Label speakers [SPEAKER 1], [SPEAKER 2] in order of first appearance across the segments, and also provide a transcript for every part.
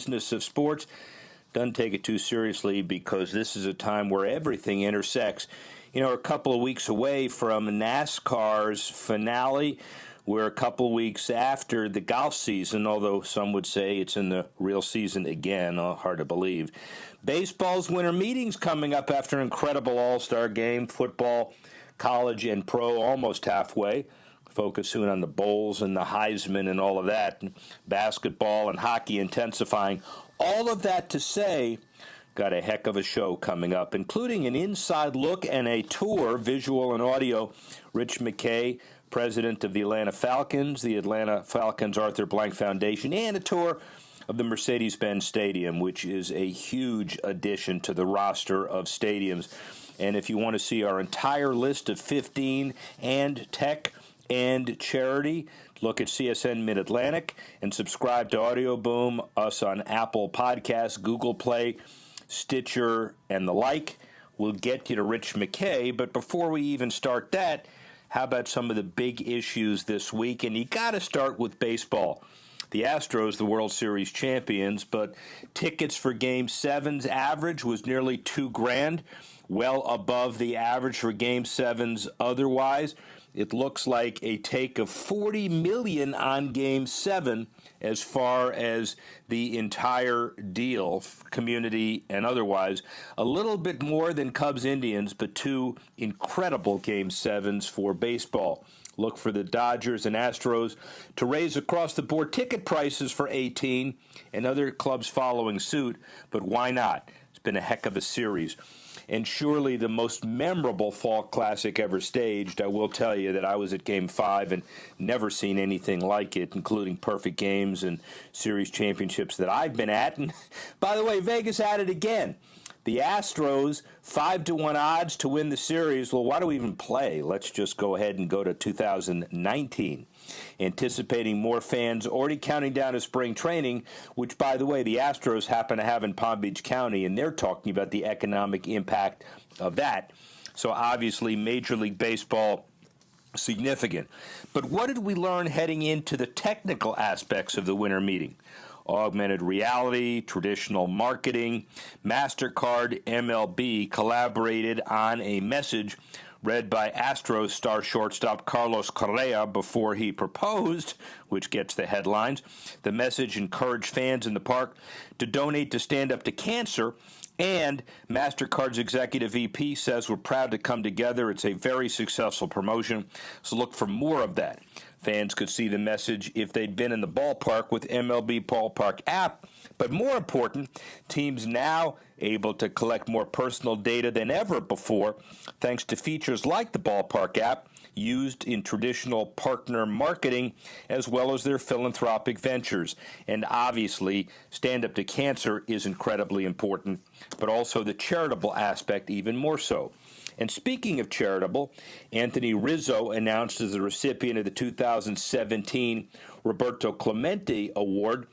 [SPEAKER 1] business of sports. Don't take it too seriously because this is a time where everything intersects. You know, we're a couple of weeks away from NASCAR's finale. We're a couple of weeks after the golf season, although some would say it's in the real season again. Hard to believe. Baseball's winter meetings coming up after an incredible all-star game. Football, college, and pro almost halfway. Focus soon on the bowls and the Heisman and all of that. Basketball and hockey intensifying. All of that to say, got a heck of a show coming up, including an inside look and a tour, visual and audio. Rich McKay, president of the Atlanta Falcons, the Atlanta Falcons Arthur Blank Foundation, and a tour of the Mercedes-Benz Stadium, which is a huge addition to the roster of stadiums. And if you want to see our entire list of 15 and tech and charity, look at CSN Mid-Atlantic and subscribe to Audio Boom, us on Apple Podcasts, Google Play, Stitcher, and the like. We'll get you to Rich McKay, but before we even start that, how about some of the big issues this week? And you got to start with baseball. The Astros, the World Series champions, but tickets for Game 7's average was nearly $2,000, well above the average for Game 7's otherwise. It looks like a take of $40 million on Game 7 as far as the entire deal, community and otherwise. A little bit more than Cubs-Indians, but two incredible Game 7s for baseball. Look for the Dodgers and Astros to raise across-the-board ticket prices for 18 and other clubs following suit, but why not? It's been a heck of a series. And surely the most memorable fall classic ever staged. I will tell you that I was at Game 5 and never seen anything like it, including perfect games and series championships that I've been at. And by the way, Vegas at it again. The Astros, 5-1 odds to win the series. Well, why do we even play? Let's just go ahead and go to 2019. Anticipating more fans already counting down to spring training, which, by the way, the Astros happen to have in Palm Beach County, and they're talking about the economic impact of that. So obviously, Major League Baseball, significant. But what did we learn heading into the technical aspects of the winter meeting? Augmented reality, traditional marketing. MasterCard MLB collaborated on a message read by Astros star shortstop Carlos Correa before he proposed, which gets the headlines. The message encouraged fans in the park to donate to Stand Up to Cancer, and MasterCard's executive VP says we're proud to come together. It's a very successful promotion, so look for more of that. Fans could see the message if they'd been in the ballpark with MLB Ballpark app. But more important, teams now able to collect more personal data than ever before, thanks to features like the Ballpark app used in traditional partner marketing as well as their philanthropic ventures. And obviously, Stand Up to Cancer is incredibly important, but also the charitable aspect even more so. And speaking of charitable, Anthony Rizzo announced as the recipient of the 2017 Roberto Clemente Award.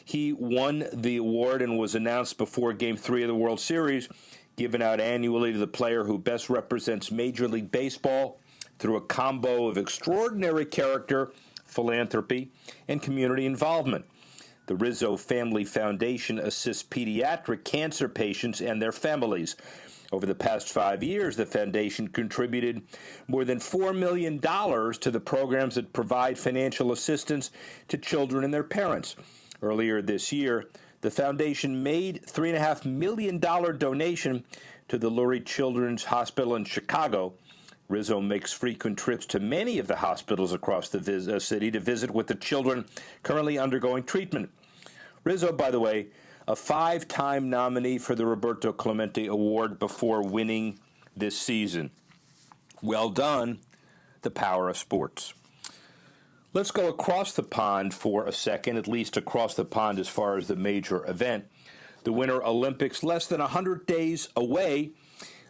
[SPEAKER 1] He won the award and was announced before Game 3 of the World Series, given out annually to the player who best represents Major League Baseball through a combo of extraordinary character, philanthropy, and community involvement. The Rizzo Family Foundation assists pediatric cancer patients and their families. Over the past 5 years, the foundation contributed more than $4 million to the programs that provide financial assistance to children and their parents. Earlier this year, the foundation made a $3.5 million donation to the Lurie Children's Hospital in Chicago. Rizzo makes frequent trips to many of the hospitals across the city to visit with the children currently undergoing treatment. Rizzo, by the way, a 5-time nominee for the Roberto Clemente Award before winning this season. Well done, the power of sports. Let's go across the pond for a second, at least across the pond as far as the major event. The Winter Olympics less than 100 days away.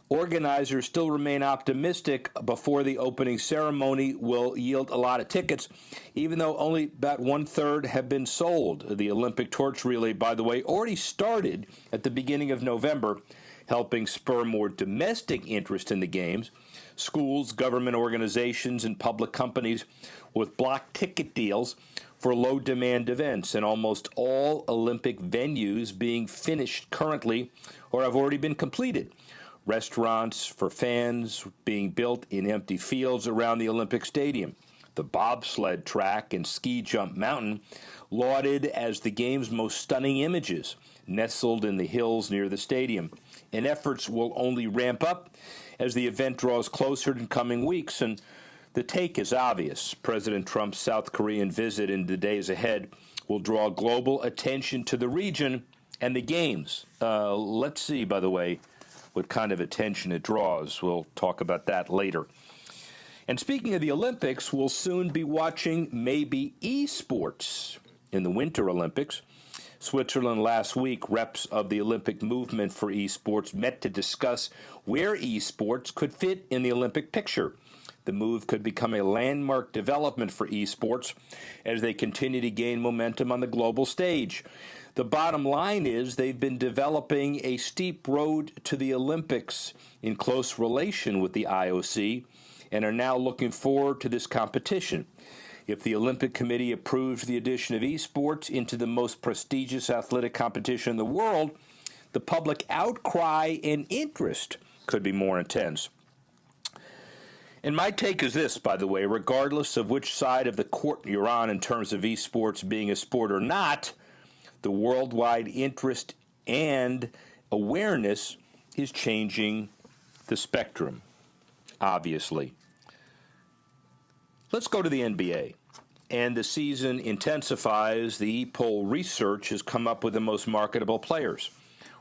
[SPEAKER 1] Organizers still remain optimistic before the opening ceremony will yield a lot of tickets, even though only about one-third have been sold. The Olympic torch relay, by the way, already started at the beginning of November. helping spur more domestic interest in the Games. Schools, government organizations, and public companies with block ticket deals for low-demand events, and almost all Olympic venues being finished currently or have already been completed. Restaurants for fans being built in empty fields around the Olympic Stadium. The bobsled track and ski jump mountain lauded as the Games' most stunning images, nestled in the hills near the stadium. And efforts will only ramp up as the event draws closer in coming weeks. And the take is obvious. President Trump's South Korean visit in the days ahead will draw global attention to the region and the Games. Let's see, by the way, what kind of attention it draws. We'll talk about that later. And speaking of the Olympics, we'll soon be watching maybe esports in the Winter Olympics. Switzerland last week, reps of the Olympic movement for esports met to discuss where esports could fit in the Olympic picture. The move could become a landmark development for esports as they continue to gain momentum on the global stage. The bottom line is they've been developing a steep road to the Olympics in close relation with the IOC and are now looking forward to this competition. If the Olympic Committee approves the addition of esports into the most prestigious athletic competition in the world, the public outcry and interest could be more intense. And my take is this, by the way, regardless of which side of the court you're on in terms of esports being a sport or not, the worldwide interest and awareness is changing the spectrum, obviously. Let's go to the NBA. And the season intensifies. The E-Poll research has come up with the most marketable players.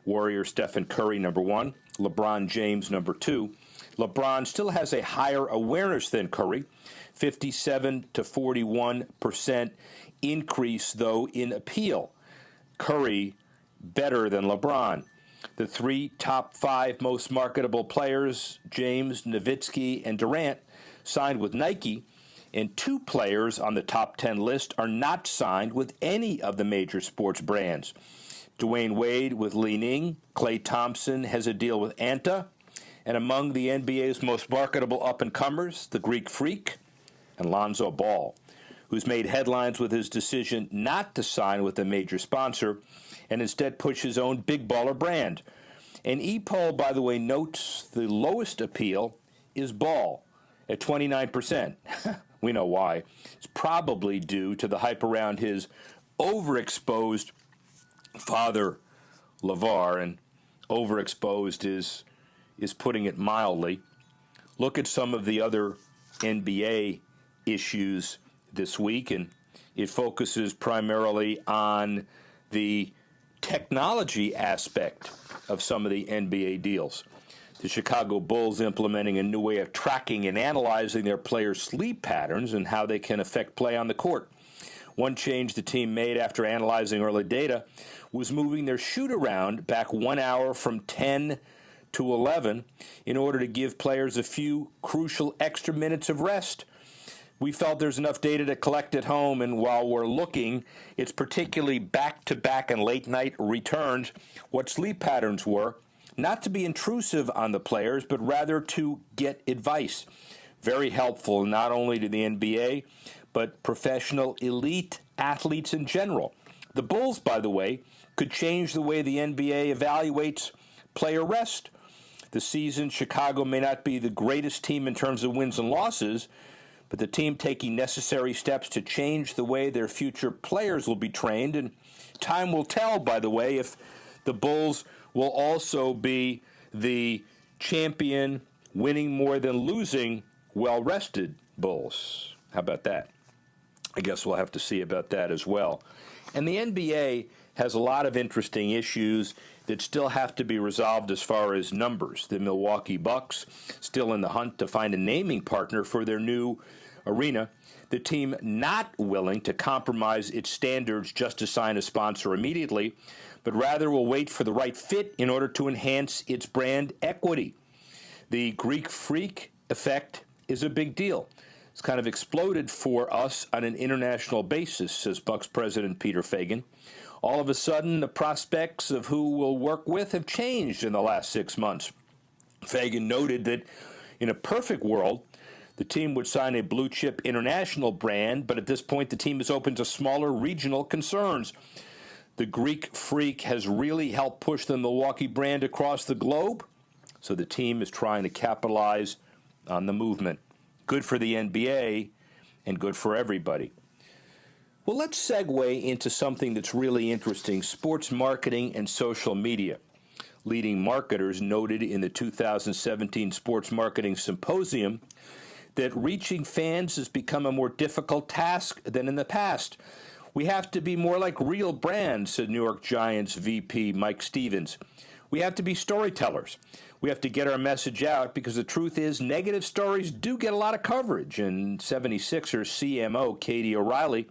[SPEAKER 1] Warrior Stephen Curry, number one. LeBron James, number two. LeBron still has a higher awareness than Curry, 57 to 41% increase, though, in appeal. Curry better than LeBron. The three top five most marketable players, James, Nowitzki, and Durant, signed with Nike, and two players on the top 10 list are not signed with any of the major sports brands. Dwayne Wade with Li Ning, Klay Thompson has a deal with Anta, and among the NBA's most marketable up-and-comers, the Greek Freak and Lonzo Ball, who's made headlines with his decision not to sign with a major sponsor and instead push his own big baller brand. And E-Poll, by the way, notes the lowest appeal is Ball at 29%. We know why. It's probably due to the hype around his overexposed father, LeVar, and overexposed is putting it mildly. Look at some of the other NBA issues this week, and it focuses primarily on the technology aspect of some of the NBA deals. The Chicago Bulls implementing a new way of tracking and analyzing their players' sleep patterns and how they can affect play on the court. One change the team made after analyzing early data was moving their shoot-around back 1 hour from 10 to 11 in order to give players a few crucial extra minutes of rest. We felt there's enough data to collect at home, and while we're looking, it's particularly back-to-back and late-night returns, what sleep patterns were, not to be intrusive on the players, but rather to get advice. Very helpful not only to the NBA, but professional elite athletes in general. The Bulls, by the way, could change the way the NBA evaluates player rest. This season, Chicago may not be the greatest team in terms of wins and losses, but the team taking necessary steps to change the way their future players will be trained. And time will tell, by the way, if the Bulls will also be the champion, winning more than losing, well-rested Bulls. How about that? I guess we'll have to see about that as well. And the NBA has a lot of interesting issues that still have to be resolved as far as numbers. The Milwaukee Bucks still in the hunt to find a naming partner for their new arena. The team not willing to compromise its standards just to sign a sponsor immediately, but rather will wait for the right fit in order to enhance its brand equity. The Greek Freak effect is a big deal. It's kind of exploded for us on an international basis, says Bucks president Peter Fagan. All of a sudden, the prospects of who we'll work with have changed in the last 6 months. Fagan noted that in a perfect world, the team would sign a blue-chip international brand, but at this point the team is open to smaller regional concerns. The Greek Freak has really helped push the Milwaukee brand across the globe, so the team is trying to capitalize on the movement. Good for the NBA and good for everybody. Well, let's segue into something that's really interesting, sports marketing and social media. Leading marketers noted in the 2017 Sports Marketing Symposium that reaching fans has become a more difficult task than in the past. We have to be more like real brands, said New York Giants VP Mike Stevens. We have to be storytellers. We have to get our message out because the truth is negative stories do get a lot of coverage. And 76ers CMO Katie O'Reilly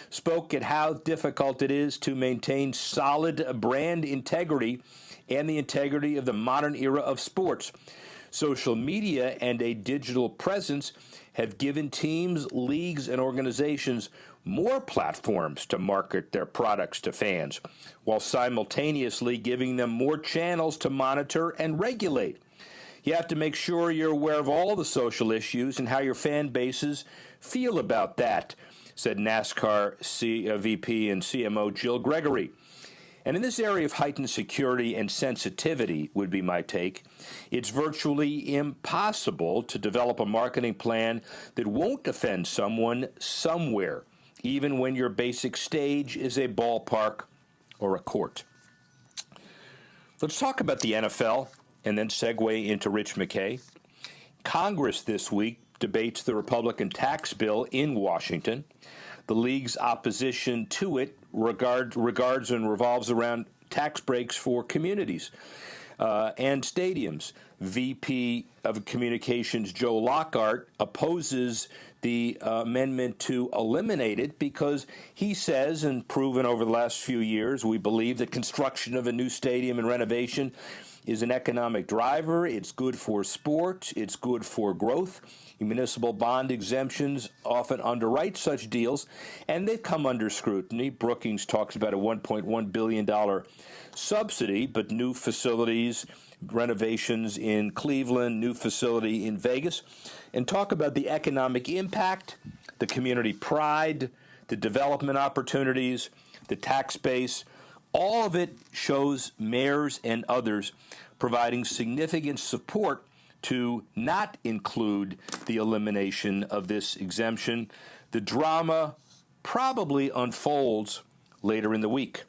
[SPEAKER 1] spoke at how difficult it is to maintain solid brand integrity and the integrity of the modern era of sports. Social media and a digital presence have given teams, leagues, and organizations more platforms to market their products to fans, while simultaneously giving them more channels to monitor and regulate. You have to make sure you're aware of all the social issues and how your fan bases feel about that, said NASCAR VP and CMO Jill Gregory. And in this area of heightened security and sensitivity, would be my take, it's virtually impossible to develop a marketing plan that won't offend someone somewhere, even when your basic stage is a ballpark or a court. Let's talk about the NFL and then segue into Rich McKay. Congress this week debates the Republican tax bill in Washington. The league's opposition to it regards and revolves around tax breaks for communities and stadiums. VP of Communications Joe Lockhart opposes the amendment to eliminate it because he says, and proven over the last few years, we believe that construction of a new stadium and renovation is an economic driver. It's good for sport. It's good for growth. Municipal bond exemptions often underwrite such deals, and they've come under scrutiny. Brookings talks about a $1.1 billion subsidy, but new facilities, renovations in Cleveland, new facility in Vegas, and talk about the economic impact, the community pride, the development opportunities, the tax base. All of it shows mayors and others providing significant support to not include the elimination of this exemption. The drama probably unfolds later in the week.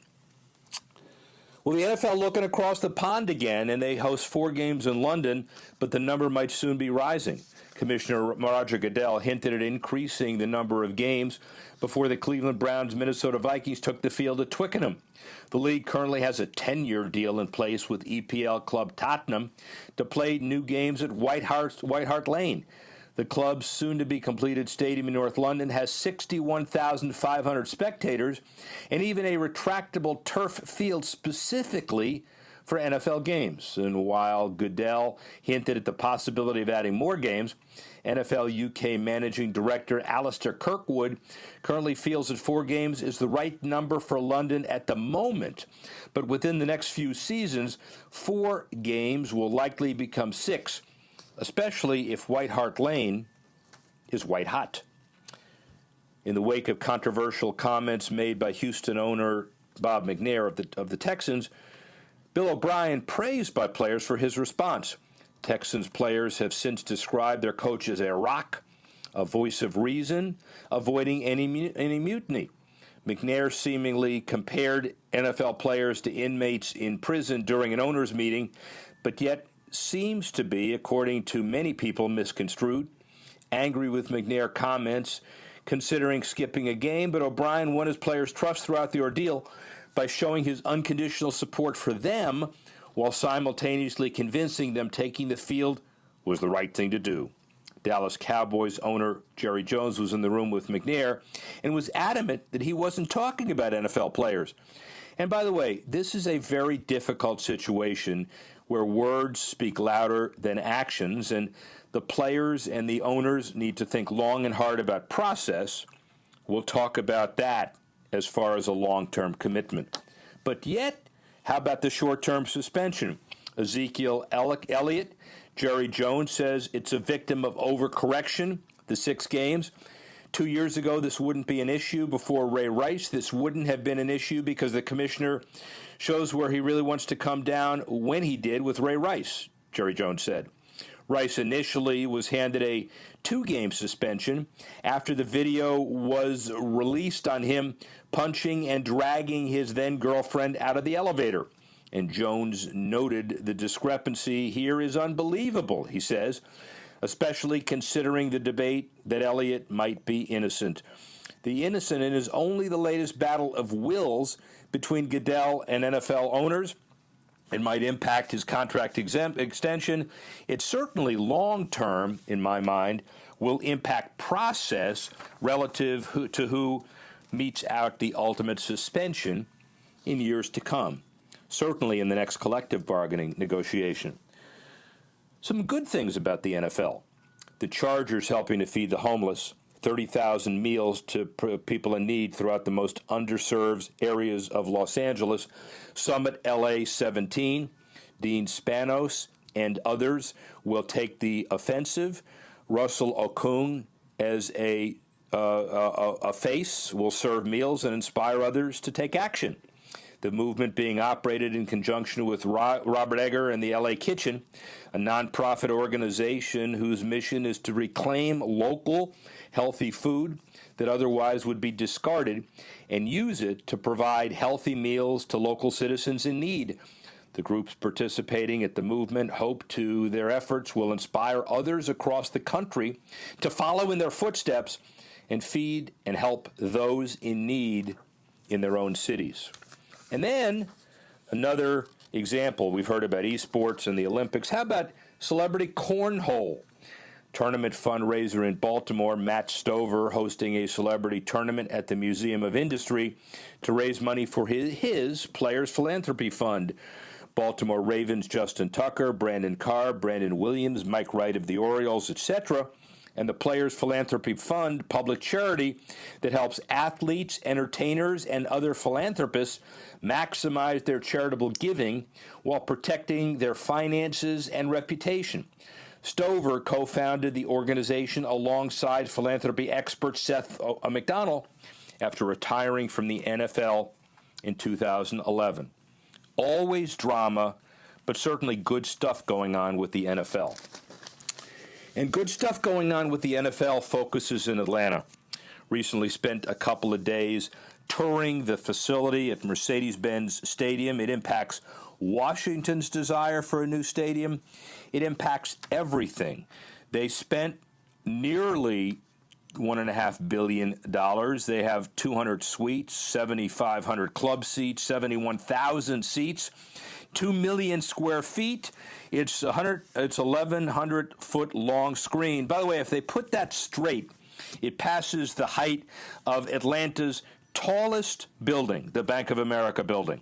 [SPEAKER 1] Well, the NFL looking across the pond again, and they host 4 games in London, but the number might soon be rising. Commissioner Roger Goodell hinted at increasing the number of games before the Cleveland Browns Minnesota Vikings took the field at Twickenham. The league currently has a 10-year deal in place with EPL club Tottenham to play new games at White Hart Lane. The club's soon-to-be-completed stadium in North London has 61,500 spectators and even a retractable turf field specifically for NFL games. And while Goodell hinted at the possibility of adding more games, NFL UK Managing Director Alistair Kirkwood currently feels that 4 games is the right number for London at the moment. But within the next few seasons, 4 games will likely become 6, especially if White Hart Lane is white hot. In the wake of controversial comments made by Houston owner Bob McNair of the Texans, Bill O'Brien praised by players for his response. Texans players have since described their coach as a rock, a voice of reason, avoiding any mutiny. McNair seemingly compared NFL players to inmates in prison during an owners' meeting, but yet seems to be, according to many people, misconstrued. Angry with McNair comments, considering skipping a game, but O'Brien won his players' trust throughout the ordeal by showing his unconditional support for them while simultaneously convincing them taking the field was the right thing to do. Dallas Cowboys owner Jerry Jones was in the room with McNair and was adamant that he wasn't talking about NFL players. And by the way, this is a very difficult situation where words speak louder than actions, and the players and the owners need to think long and hard about process. We'll talk about that as far as a long-term commitment. But yet, how about the short-term suspension? Ezekiel Elliott, Jerry Jones says it's a victim of overcorrection, the 6 games. 2 years ago, this wouldn't be an issue. Before Ray Rice, this wouldn't have been an issue because the commissioner shows where he really wants to come down when he did with Ray Rice, Jerry Jones said. Rice initially was handed a 2-game suspension after the video was released on him punching and dragging his then-girlfriend out of the elevator. And Jones noted the discrepancy here is unbelievable, he says, especially considering the debate that Elliott might be innocent. The innocent is only the latest battle of wills between Goodell and NFL owners. It might impact his contract extension. It certainly long-term, in my mind, will impact process relative to who meets out the ultimate suspension in years to come, certainly in the next collective bargaining negotiation. Some good things about the NFL. The Chargers helping to feed the homeless, 30,000 meals to people in need throughout the most underserved areas of Los Angeles. Summit LA 17, Dean Spanos and others will take the offensive. Russell Okung, as a face, will serve meals and inspire others to take action. The movement being operated in conjunction with Robert Egger and the LA Kitchen, a nonprofit organization whose mission is to reclaim local, healthy food that otherwise would be discarded and use it to provide healthy meals to local citizens in need. The groups participating at the movement hope their efforts will inspire others across the country to follow in their footsteps and feed and help those in need in their own cities. And then another example, we've heard about esports and the Olympics. How about celebrity cornhole? Tournament fundraiser in Baltimore, Matt Stover, hosting a celebrity tournament at the Museum of Industry to raise money for his Players Philanthropy Fund. Baltimore Ravens Justin Tucker, Brandon Carr, Brandon Williams, Mike Wright of the Orioles, etc., and the Players Philanthropy Fund, public charity that helps athletes, entertainers, and other philanthropists maximize their charitable giving while protecting their finances and reputation. Stover co-founded the organization alongside philanthropy expert Seth MacDonald after retiring from the NFL in 2011. Always drama, but certainly good stuff going on with the NFL. And good stuff going on with the NFL focuses in Atlanta. Recently spent a couple of days touring the facility at Mercedes-Benz Stadium. It impacts Washington's desire for a new stadium. It impacts everything. They spent nearly $1.5 billion. They have 200 suites, 7,500 club seats, 71,000 seats, 2 million square feet. It's 1,100-foot long screen. By the way, if they put that straight, it passes the height of Atlanta's tallest building, the Bank of America building.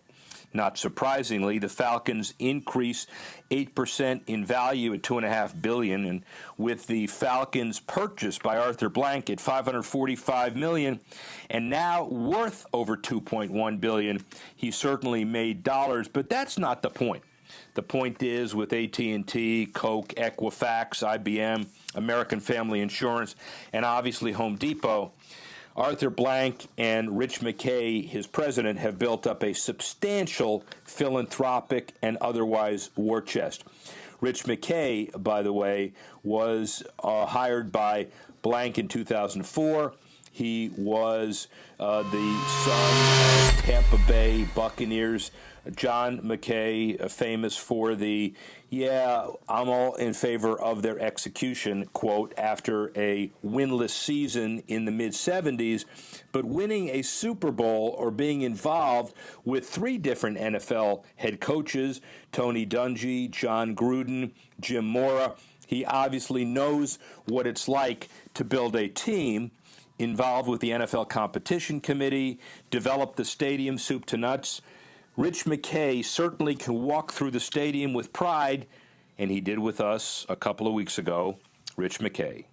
[SPEAKER 1] Not surprisingly, the Falcons increase 8% in value at $2.5 billion, and with the Falcons purchase by Arthur Blank at $545 million, and now worth over $2.1 billion, he certainly made dollars. But that's not the point. The point is, with AT&T, Coke, Equifax, IBM, American Family Insurance, and obviously Home Depot, Arthur Blank and Rich McKay, his president, have built up a substantial philanthropic and otherwise war chest. Rich McKay, by the way, was hired by Blank in 2004. He was the son of Tampa Bay Buccaneers. John McKay, famous for the, I'm all in favor of their execution, quote, after a winless season in the mid-'70s, but winning a Super Bowl or being involved with 3 different NFL head coaches, Tony Dungy, John Gruden, Jim Mora. He obviously knows what it's like to build a team, involved with the NFL Competition Committee, develop the stadium soup to nuts. Rich McKay certainly can walk through the stadium with pride, and he did with us a couple of weeks ago. Rich McKay.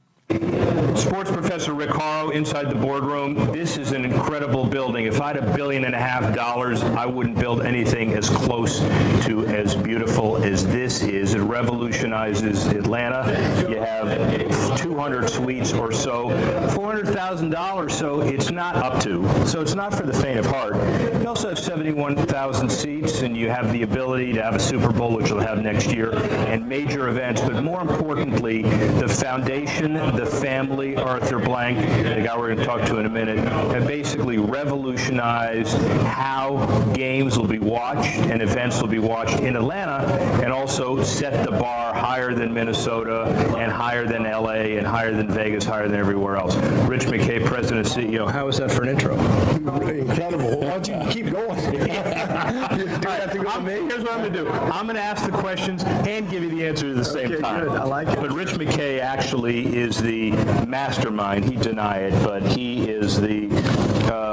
[SPEAKER 1] Sports professor Rick Horrow inside the boardroom. This is an incredible building. If I had $1.5 billion, I wouldn't build anything as close to as beautiful as this is. It revolutionizes Atlanta. You have 200 suites or so, $400,000, so it's not up to. So it's not for the faint of heart. You also have 71,000 seats, and you have the ability to have a Super Bowl, which you'll have next year, and major events. But more importantly, the foundation, the family, Arthur Blank, the guy we're going to talk to in a minute, have basically revolutionized how games will be watched and events will be watched in Atlanta, and also set the bar higher than Minnesota and higher than LA and higher than Vegas, higher than everywhere else. Rich McKay, President and CEO. How was that for an intro?
[SPEAKER 2] Incredible. Why don't you keep going?
[SPEAKER 1] Here's what I'm going to do. I'm going to ask the questions and give you the answers at the same time.
[SPEAKER 2] Good. I like it.
[SPEAKER 1] But Rich McKay actually is the mastermind. He denied it, but he is the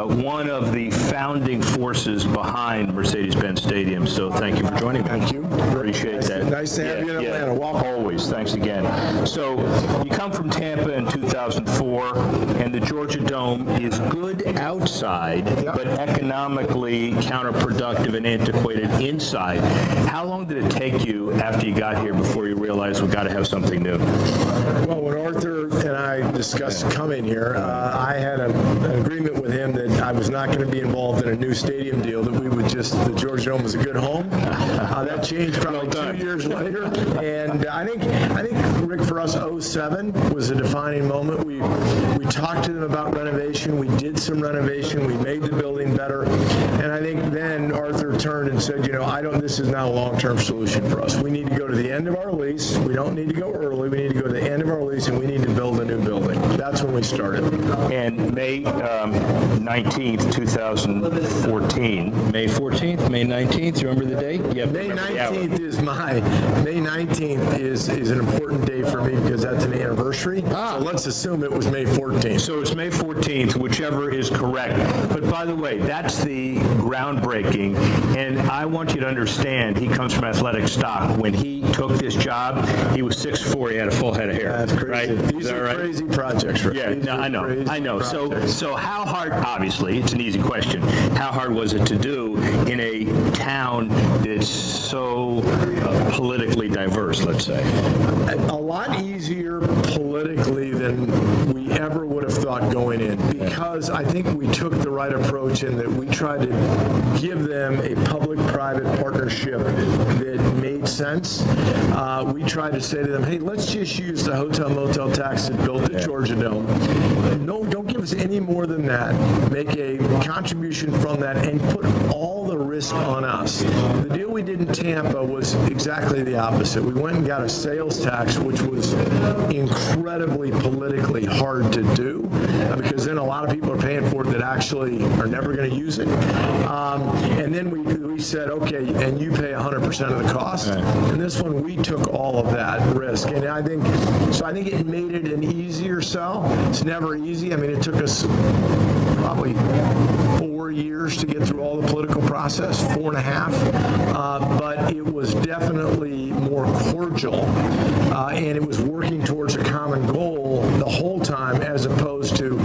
[SPEAKER 1] one of the founding forces behind Mercedes-Benz Stadium. So thank you for joining me.
[SPEAKER 2] Thank you.
[SPEAKER 1] Appreciate that.
[SPEAKER 2] Nice to have you in Atlanta. Welcome.
[SPEAKER 1] Always. Thanks again. So you come from Tampa in 2004, and the Georgia Dome is good outside, but economically counterproductive and antiquated inside. How long did it take you after you got here before you realized we've got to have something new?
[SPEAKER 2] Well, when Arthur and I discussed coming here, I had an agreement with him that I was not going to be involved in a new stadium deal, that we would just, the Georgia Dome was a good home. That changed probably 2 years later. And I think, Rick, for us, 2007 was a defining moment. We talked to them about renovation. We did some renovation. We made the building better. And I think then Arthur turned and said, this is not a long-term solution for us. We need to go to the end of our lease. We don't need to go early. We need to go to the end of our lease, and we need to build a new building. That's when we started.
[SPEAKER 1] And May 19th, 2014. May 14th, May 19th, you remember the date?
[SPEAKER 2] May 19th is an important day for me because that's an anniversary. So let's assume it was May 14th.
[SPEAKER 1] So it's May 14th, whichever is correct. But by the way, that's the groundbreaking. And I want you to understand, he comes from athletic stock. When he took this job, he was 6'4", he had a full head of hair.
[SPEAKER 2] That's crazy.
[SPEAKER 1] Right?
[SPEAKER 2] These are crazy projects, right?
[SPEAKER 1] Yeah, no, I know. So how hard, obviously, it's an easy question. How hard was it to do in a town that's so politically diverse, let's say?
[SPEAKER 2] A lot easier politically than we ever would have thought going in, because I think we took the right approach in that we tried to give them a public-private partnership that made sense. We tried to say to them, hey, let's just use the hotel motel tax that built the Georgia Dome. No, don't give us any more than that. Make a contribution from that and put all the risk on us. The deal we did in Tampa was exactly the opposite. We went and got a sales tax, which was incredibly politically hard to do, because then a lot of people are paying for it that actually are never going to use it. And then we said, okay, and you pay 100% of the cost. And this one, we took all of that risk. And I think it made it an easier sell. It's never easy. I mean, it took us probably 4 years to get through all the political process, 4.5. But it was definitely more cordial, and it was working towards a common goal the whole time, as opposed to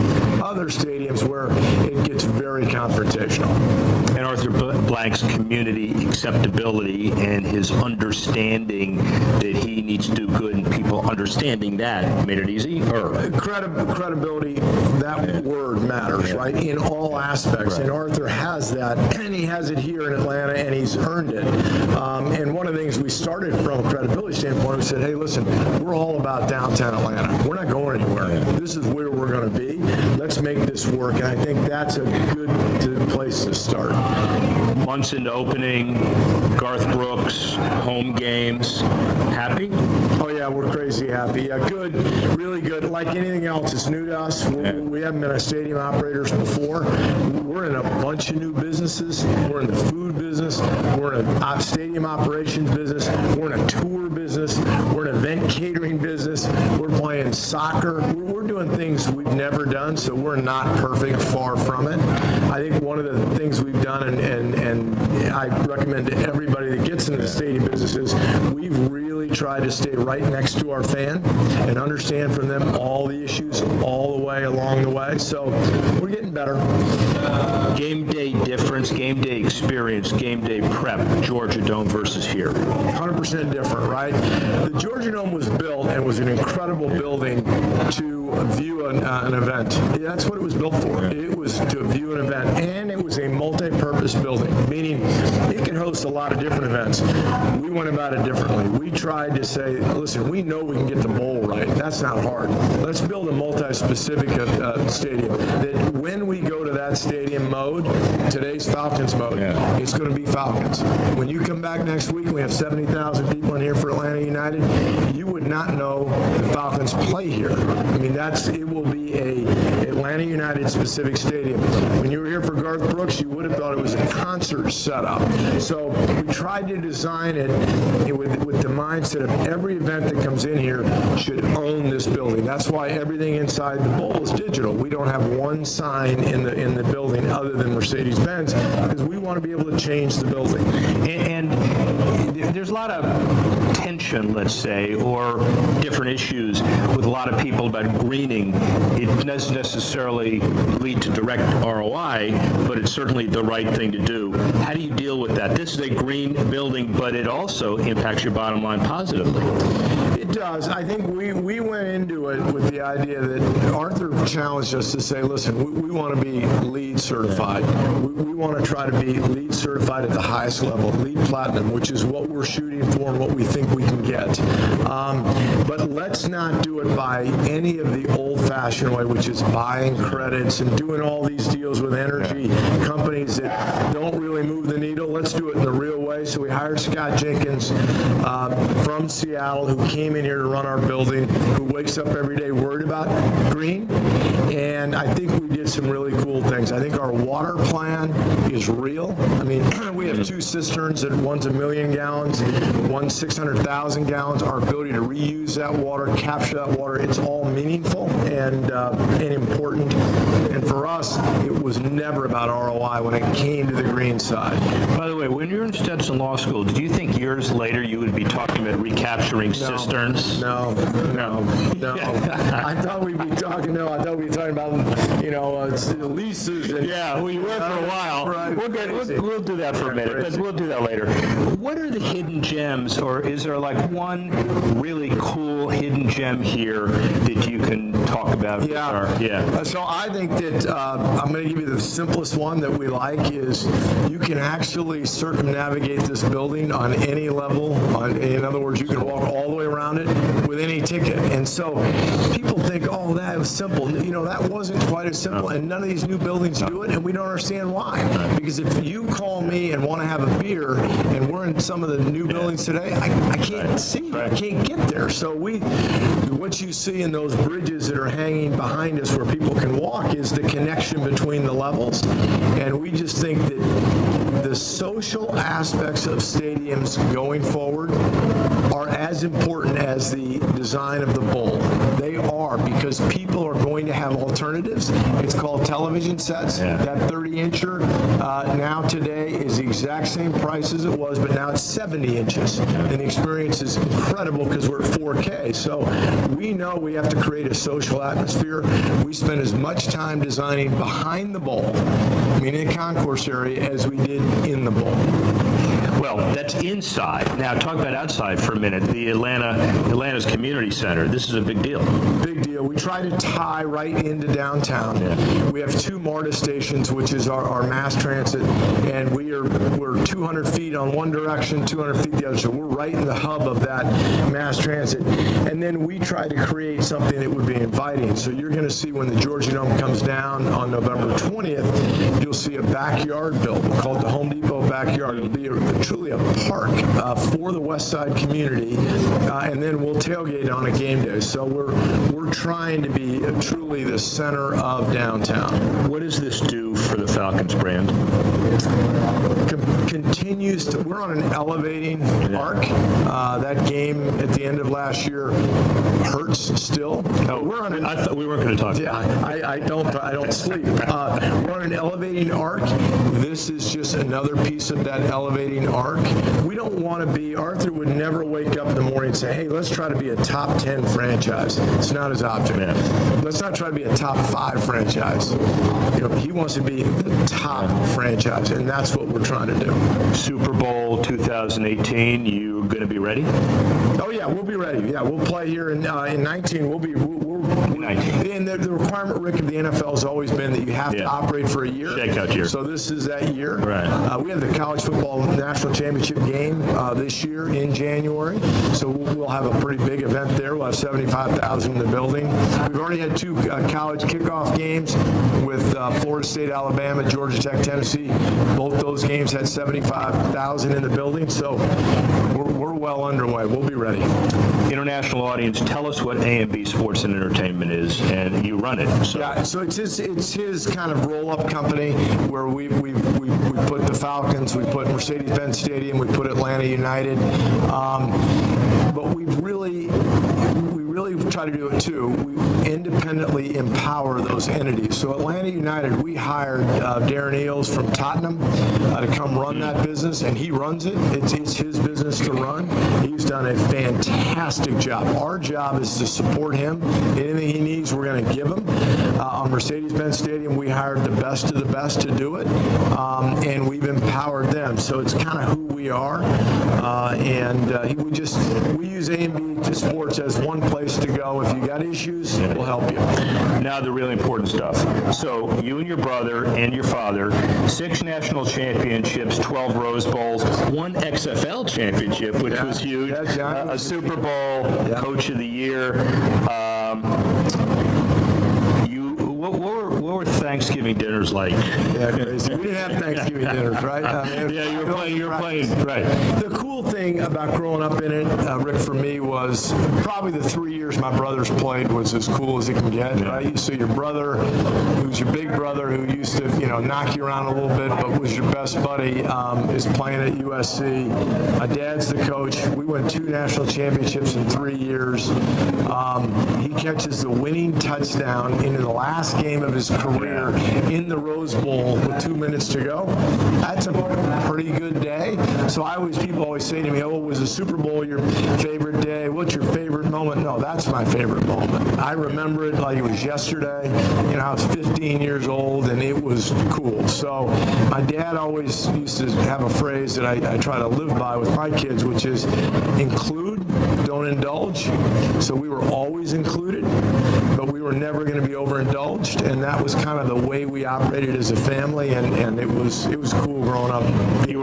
[SPEAKER 2] other stadiums where it gets very confrontational.
[SPEAKER 1] And Arthur Blank's community acceptability and his understanding that he needs to do good, and people understanding that made it easy?
[SPEAKER 2] Credibility, that word matters, right, in all aspects. And Arthur has that, and he has it here in Atlanta, and he's earned it. And one of the things we started from a credibility standpoint, we said, hey, listen, we're all about downtown Atlanta. We're not going anywhere. This is where we're going to be. Let's make this work. And I think that's a good place to start.
[SPEAKER 1] Months into opening, Garth Brooks, home games. Happy?
[SPEAKER 2] Oh, yeah, we're crazy happy. Yeah, good, really good. Like anything else, it's new to us. We haven't been a stadium operators before. We're in a bunch of new businesses. We're in the food business. We're in a stadium operations business. We're in a tour business. We're in an event catering business. We're playing soccer. We're doing things we've never done, so we're not perfect, far from it. I think one of the things we've done, and I recommend to everybody that gets into the stadium business, is we've really really tried to stay right next to our fan and understand from them all the issues all the way along the way. So we're getting better.
[SPEAKER 1] Game day difference, game day experience, game day prep, Georgia Dome versus here.
[SPEAKER 2] 100% different, right? The Georgia Dome was built and was an incredible building to view an event. That's what it was built for. It was to view an event, and it was a multi-purpose building, meaning it could host a lot of different events. We went about it differently. We tried to say, listen, we know we can get the bowl right. That's not hard. Let's build a multi-specific stadium that when we go to that stadium mode, today's Falcons mode, it's going to be Falcons. When you come back next week, we have 70,000 people in here for Atlanta United. You would not know the Falcons play here. I mean, it will be a Atlanta United specific stadium. When you were here for Garth Brooks, you would have thought it was a concert setup. So we tried to design it with the mindset of every event that comes in here should own this building. That's why everything inside the bowl is digital. We don't have one sign in the building other than Mercedes-Benz because we want to be able to change the building.
[SPEAKER 1] And there's a lot of tension, let's say, or different issues with a lot of people about greening. It doesn't necessarily lead to direct ROI, but it's certainly the right thing to do. How do you deal with that? This is a green building, but it also impacts your bottom line positively.
[SPEAKER 2] It does. I think we went into it with the idea that Arthur challenged us to say, listen, we want to be LEED certified. We want to try to be LEED certified at the highest level, LEED Platinum, which is what we're shooting for and what we think we can get. But let's not do it by any of the old-fashioned way, which is buying credits and doing all these deals with energy companies that don't really move the needle. Let's do it in the real way. So we hired Scott Jenkins from Seattle, who came in here to run our building, who wakes up every day worried about green. And I think we did some really cool things. I think our water plan is real. I mean, we have two cisterns that one's 1 million gallons, one's 600,000 gallons. Our ability to reuse that water, capture that water, it's all meaningful and important. And for us, it was never about ROI when it came to the green side.
[SPEAKER 1] By the way, when you were in Stetson Law School, did you think years later you would be talking about recapturing cisterns?
[SPEAKER 2] No. I thought we'd be talking about, leases. And,
[SPEAKER 1] well, you were for a while.
[SPEAKER 2] Right.
[SPEAKER 1] We'll do that for a minute, but we'll do that later. What are the hidden gems, or is there like one really cool hidden gem here that you can talk about?
[SPEAKER 2] So I think that I'm going to give you the simplest one that we like is you can actually circumnavigate this building on any level. In other words, you can walk all the way around it with any ticket. And so people think, oh, that was simple. That wasn't quite as simple, and none of these new buildings do it, and we don't understand why. Because if you call me and want to have a beer, and we're in some of the new buildings today, I can't see you. I can't get there. So what you see in those bridges that are hanging behind us where people can walk is the connection between the levels. And we just think that the social aspects of stadiums going forward are as important as the design of the bowl. They are, because people are going to have alternatives. It's called television sets. That 30-incher now today is the exact same price as it was, but now it's 70 inches. And the experience is incredible because we're at 4K. So we know we have to create a social atmosphere. We spend as much time designing behind the bowl, meaning the concourse area, as we did in the bowl.
[SPEAKER 1] Well, that's inside. Now, talk about outside for a minute. The Atlanta's community center. This is a big deal.
[SPEAKER 2] Big deal. We try to tie right into downtown. We have two MARTA stations, which is our mass transit, and we're 200 feet on one direction, 200 feet the other. So we're right in the hub of that mass transit. And then we try to create something that would be inviting. So you're going to see when the Georgia Dome comes down on November 20th, you'll see a backyard built. We'll call it the Home Depot backyard. It'll be truly a park for the West Side community, and then we'll tailgate on a game day. So we're trying to be truly the center of downtown.
[SPEAKER 1] What does this do for the Falcons brand?
[SPEAKER 2] Continues to. We're on an elevating arc. That game at the end of last year hurts still.
[SPEAKER 1] I thought we weren't going to talk.
[SPEAKER 2] Yeah, I don't sleep. We're on an elevating arc. This is just another piece of that elevating arc. mark. We don't want to be, Arthur would never wake up in the morning and say, hey, let's try to be a top 10 franchise. It's not his object.
[SPEAKER 1] Yeah.
[SPEAKER 2] Let's not try to be a top 5 franchise. He wants to be the top franchise, and that's what we're trying to do.
[SPEAKER 1] Super Bowl 2018, you going to be ready?
[SPEAKER 2] Oh, yeah, we'll be ready. Yeah, we'll play here in 19. And the requirement, Rick, of the NFL has always been that you have to operate for a year.
[SPEAKER 1] Shakeout year.
[SPEAKER 2] So this is that year.
[SPEAKER 1] Right.
[SPEAKER 2] We have the college football national championship game this year in January. So we'll have a pretty big event there. We'll have 75,000 in the building. We've already had 2 college kickoff games with Florida State, Alabama, Georgia Tech, Tennessee. Both those games had 75,000 in the building. So we're well underway. We'll be ready.
[SPEAKER 1] International audience, tell us what A&B Sports and Entertainment is, and you run it. So.
[SPEAKER 2] Yeah, so it's his kind of roll-up company where we put the Falcons, we put Mercedes-Benz Stadium, we put Atlanta United, but we really try to do it too. We independently empower those entities. So Atlanta United, we hired Darren Eales from Tottenham to come run that business, and he runs it. It's his business to run. He's done a fantastic job. Our job is to support him. Anything he needs, we're going to give him. On Mercedes-Benz Stadium, we hired the best of the best to do it, and we've empowered them. So it's kind of who we are, we use A&B Sports as one place to go. If you got issues, we'll help you.
[SPEAKER 1] Now the really important stuff. So you and your brother and your father, 6 national championships, 12 Rose Bowls, 1 XFL championship, which was huge, a Super Bowl, Coach of the Year. What were Thanksgiving dinners like?
[SPEAKER 2] Yeah, crazy. We didn't have Thanksgiving dinners, right?
[SPEAKER 1] You were playing, right.
[SPEAKER 2] The cool thing about growing up in it, Rick, for me, was probably the 3 years my brothers played was as cool as it can get, right? So your brother, who's your big brother, who used to, knock you around a little bit, but was your best buddy, is playing at USC. My dad's the coach. We won 2 national championships in 3 years. He catches the winning touchdown into the last game of his career in the Rose Bowl with 2 minutes to go. That's a pretty good day. So people always say to me, oh, was the Super Bowl your favorite day? What's your favorite moment? No, that's my favorite moment. I remember it like it was yesterday. I was 15 years old, and it was cool. So my dad always used to have a phrase that I try to live by with my kids, which is include, don't indulge. So we were always included, but we were never going to be overindulged, and that was kind of the way we operated as a family, and it was cool growing up.
[SPEAKER 1] You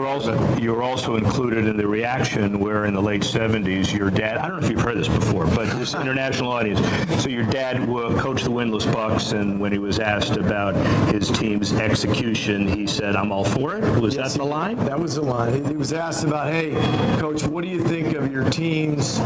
[SPEAKER 1] were also included in the reaction where in the late 70s your dad, I don't know if you've heard this before, but this international audience, so your dad coached the winless Bucks, and when he was asked about his team's execution, he said, I'm all for it. Was that the line?
[SPEAKER 2] That was the line. He was asked about, hey, Coach, what do you think of your team's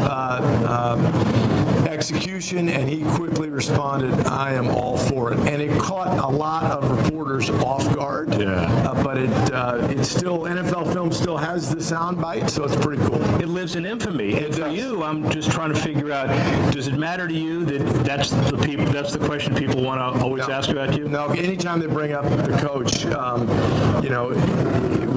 [SPEAKER 2] execution? And he quickly responded, I am all for it. And it caught a lot of reporters off guard. But it's still, NFL film still has the sound bite, so it's pretty cool.
[SPEAKER 1] It lives in infamy. And for you, I'm just trying to figure out, does it matter to you that that's the question people want to always ask about you?
[SPEAKER 2] No, anytime they bring up the coach,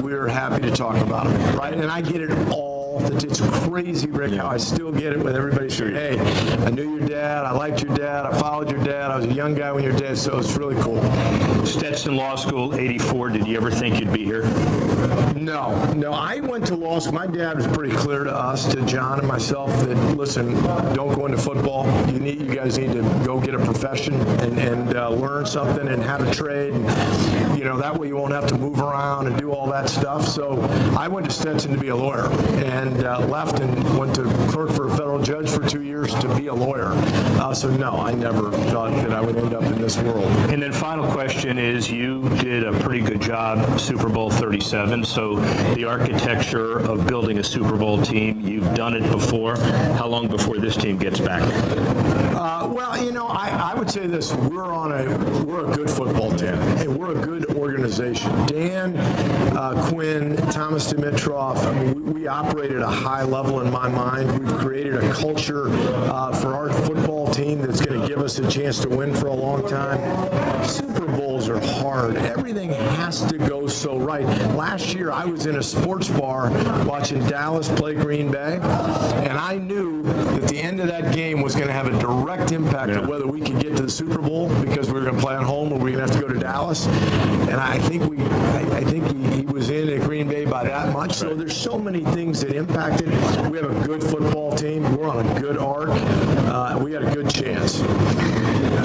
[SPEAKER 2] we're happy to talk about him, right? And I get it all. It's crazy, Rick, how I still get it with everybody saying, hey, I knew your dad, I liked your dad, I followed your dad, I was a young guy when your dad, so it's really cool.
[SPEAKER 1] Stetson Law School, 84, did you ever think you'd be here?
[SPEAKER 2] No, I went to law school. My dad was pretty clear to us, to John and myself, that, listen, don't go into football. You guys need to go get a profession and learn something and have a trade. And, that way you won't have to move around and do all that stuff. So I went to Stetson to be a lawyer and left and went to clerk for a federal judge for 2 years to be a lawyer. So no, I never thought that I would end up in this world.
[SPEAKER 1] And then final question is, you did a pretty good job Super Bowl 37. So the architecture of building a Super Bowl team, you've done it before. How long before this team gets back?
[SPEAKER 2] I would say this: we're a good football team, and we're a good organization. Dan Quinn, Thomas Dimitroff, we operate at a high level in my mind. We've created a culture for our football team that's going to give us a chance to win for a long time. Super Super Bowls are hard. Everything has to go so right. Last year, I was in a sports bar watching Dallas play Green Bay, and I knew that the end of that game was going to have a direct impact on whether we could get to the Super Bowl because we were going to play at home or we were going to have to go to Dallas. And I think he was in at Green Bay by that much. So there's so many things that impacted. We have a good football team. We're on a good arc. We got a good chance.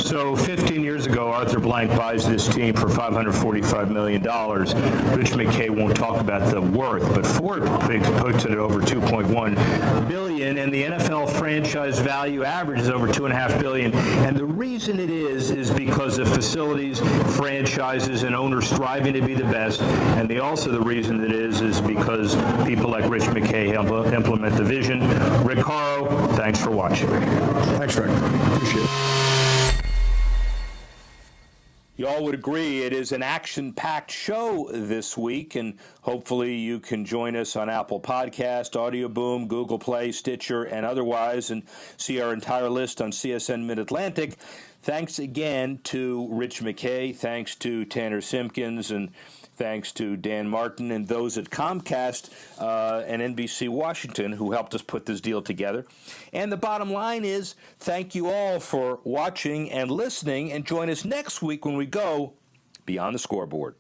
[SPEAKER 1] So 15 years ago, Arthur Blank buys this team for $545 million. Rich McKay won't talk about the worth, but Ford puts it at over $2.1 billion, and the NFL franchise value average is over $2.5 billion. And the reason it is because of facilities, franchises, and owners striving to be the best. And the reason it is because people like Rich McKay implement the vision. Rick Horrow, thanks for watching.
[SPEAKER 2] Thanks, Rick. Appreciate it.
[SPEAKER 1] You all would agree it is an action-packed show this week, and hopefully you can join us on Apple Podcast, Audio Boom, Google Play, Stitcher, and otherwise, and see our entire list on CSN Mid-Atlantic. Thanks again to Rich McKay. Thanks to Tanner Simpkins, and thanks to Dan Martin and those at Comcast and NBC Washington who helped us put this deal together. And the bottom line is, thank you all for watching and listening, and join us next week when we go Beyond the Scoreboard.